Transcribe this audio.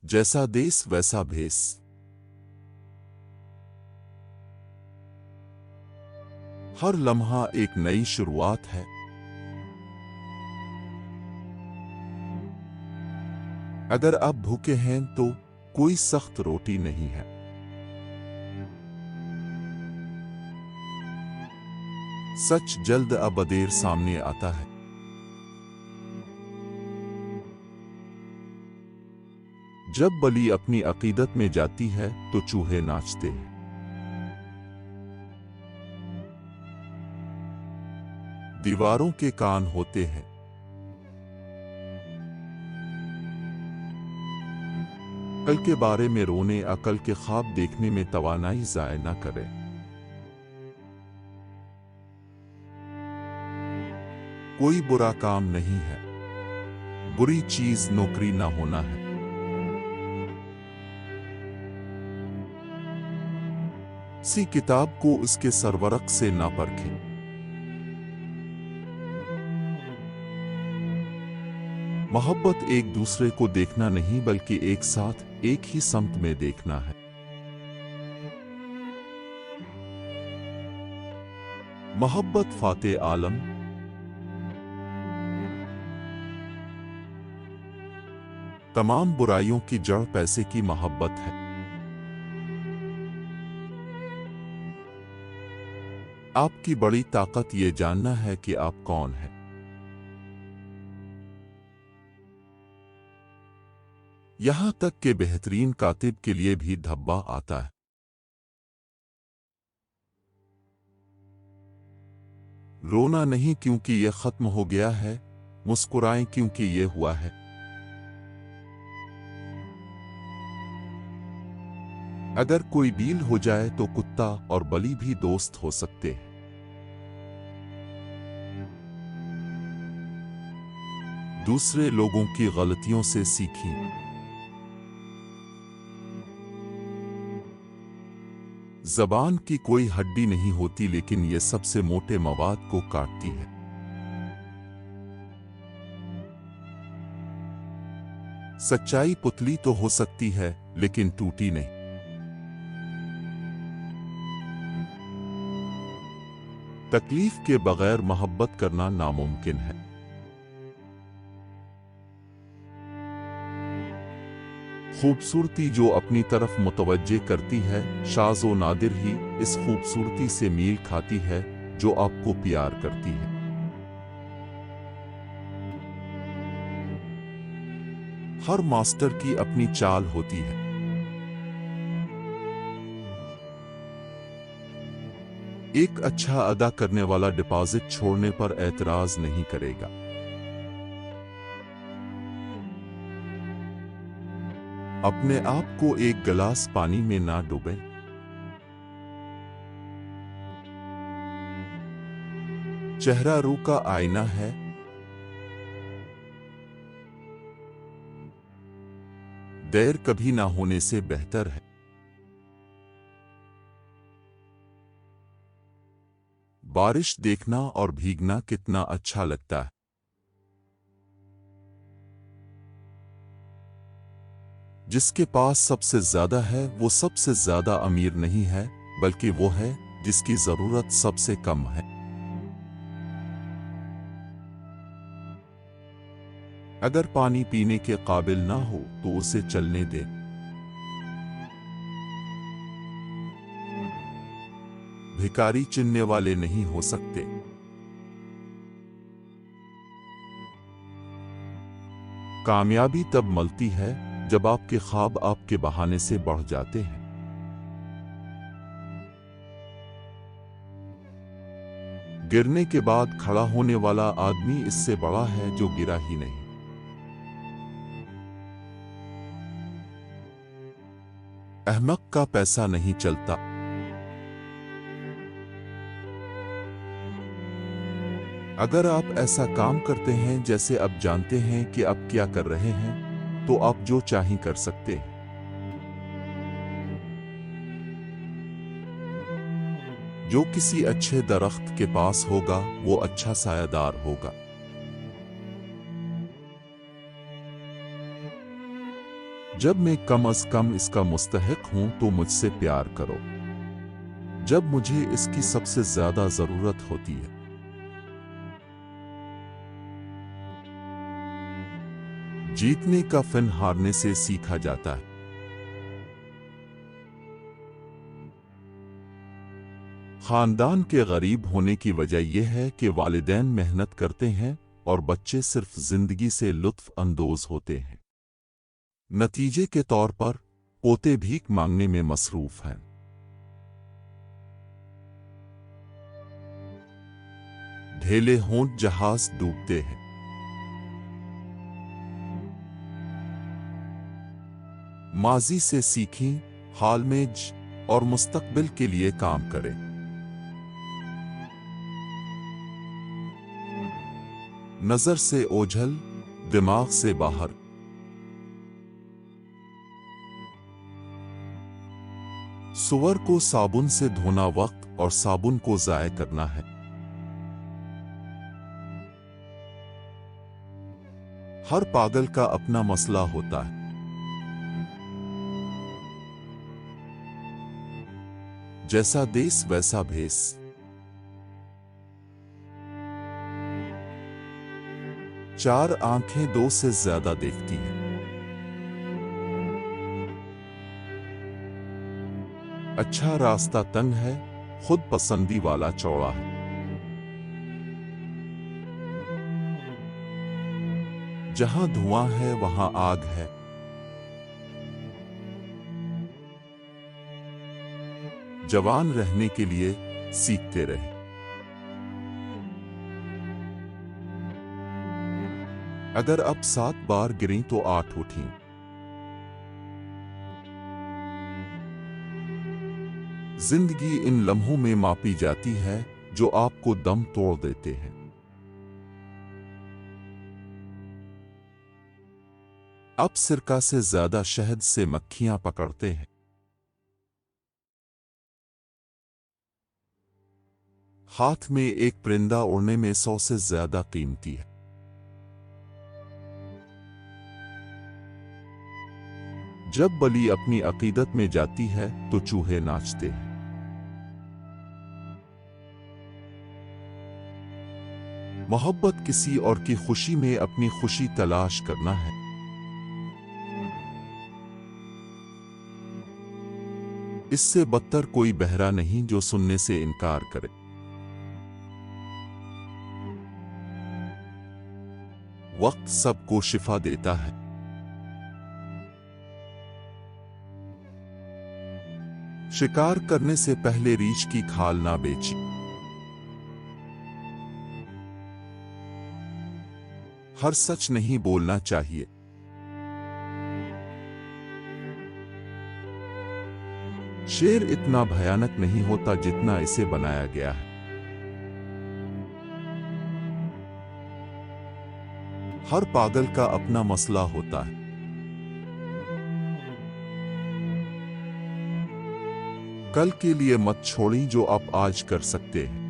जैसा देश वैसा भेष। हर लम्हा एक नई शुरुआत है। अगर आप भूखे हैं तो कोई सख्त रोटी नहीं है। सच जल्द अब देर सामने आता है। जब बलि अपनी अकीदत में जाती है तो चूहे नाचते हैं। दीवारों के कान होते हैं। कल के बारे में रोने, अकल के ख्वाब देखने में तवानाई ज़ाया न करें। कोई बुरा काम नहीं है। बुरी चीज नौकरी ना होना है। सी किताब को उसके सरवरक से ना परखें। मोहब्बत एक दूसरे को देखना नहीं बल्कि एक साथ एक ही समत में देखना है। मोहब्बत फाते आलम। तमाम बुराइयों की जड़ पैसे की मोहब्बत है। आपकी बड़ी ताकत ये जानना है कि आप कौन हैं। यहां तक कि बेहतरीन कातिब के लिए भी धब्बा आता है। रोना नहीं क्योंकि यह खत्म हो गया है, मुस्कुराएं क्योंकि यह हुआ है। अगर कोई डील हो जाए तो कुत्ता और बलि भी दोस्त हो सकते हैं। दूसरे लोगों की गलतियों से सीखें। ज़बान की कोई हड्डी नहीं होती, लेकिन ये सबसे मोटे मवाद को काटती है। सच्चाई पुतली तो हो सकती है लेकिन टूटी नहीं। तकलीफ के बगैर मोहब्बत करना नामुमकिन है। खूबसूरती जो अपनी तरफ मुतवज्जे करती है, शाज़ो नादिर ही इस खूबसूरती से मील खाती है जो आपको प्यार करती है। हर मास्टर की अपनी चाल होती है। एक अच्छा अदा करने वाला डिपॉजिट छोड़ने पर एतराज नहीं करेगा। अपने आप को एक गिलास पानी में ना डुबे। चेहरा रूह का आईना है। देर कभी ना होने से बेहतर है। बारिश देखना और भीगना कितना अच्छा लगता है। जिसके पास सबसे ज्यादा है वो सबसे ज्यादा अमीर नहीं है, बल्कि वो है जिसकी जरूरत सबसे कम है। अगर पानी पीने के काबिल ना हो तो उसे चलने दे। भिखारी चिन्हने वाले नहीं हो सकते। कामयाबी तब मिलती है जब आपके ख्वाब आपके बहाने से बढ़ जाते हैं। गिरने के बाद खड़ा होने वाला आदमी इससे बड़ा है जो गिरा ही नहीं। अहमक का पैसा नहीं चलता। अगर आप ऐसा काम करते हैं जैसे अब जानते हैं कि आप क्या कर रहे हैं, तो आप जो चाहें कर सकते हैं। जो किसी अच्छे दरख्त के पास होगा वो अच्छा सायादार होगा। जब मैं कम अज कम इसका मुस्तहिक हूं तो मुझसे प्यार करो, जब मुझे इसकी सबसे ज्यादा जरूरत होती है। जीतने का फन हारने से सीखा जाता है। खानदान के गरीब होने की वजह यह है कि वालिदैन मेहनत करते हैं और बच्चे सिर्फ जिंदगी से लुत्फ अंदोज होते हैं। नतीजे के तौर पर पोते भीख मांगने में मसरूफ हैं। ढेले होंठ जहाज डूबते हैं। माजी से सीखें, हाल में और मुस्तकबिल के लिए काम करें। नजर से ओझल, दिमाग से बाहर। सुअर को साबुन से धोना वक्त और साबुन को ज़ाय करना है। हर पागल का अपना मसला होता है। जैसा देश वैसा भेस। चार आंखें दो से ज्यादा देखती हैं। अच्छा रास्ता तंग है, खुद पसंदी वाला चौड़ा है। जहां धुआं है वहां आग है। जवान रहने के लिए सीखते रहे। अगर अब 7 बार गिरी तो 8 उठी। जिंदगी इन लम्हों में मापी जाती है जो आपको दम तोड़ देते हैं। अब सिरका से ज्यादा शहद से मक्खियां पकड़ते हैं। हाथ में एक परिंदा उड़ने में 100 से ज्यादा कीमती है। जब बलि अपनी अकीदत में जाती है तो चूहे नाचते हैं। मोहब्बत किसी और की खुशी में अपनी खुशी तलाश करना है। इससे बदतर कोई बहरा नहीं जो सुनने से इनकार करे। वक्त सबको शिफा देता है। शिकार करने से पहले रीछ की खाल ना बेची। हर सच नहीं बोलना चाहिए। शेर इतना भयानक नहीं होता जितना इसे बनाया गया है। हर पागल का अपना मसला होता है। कल के लिए मत छोड़ें जो आप आज कर सकते हैं।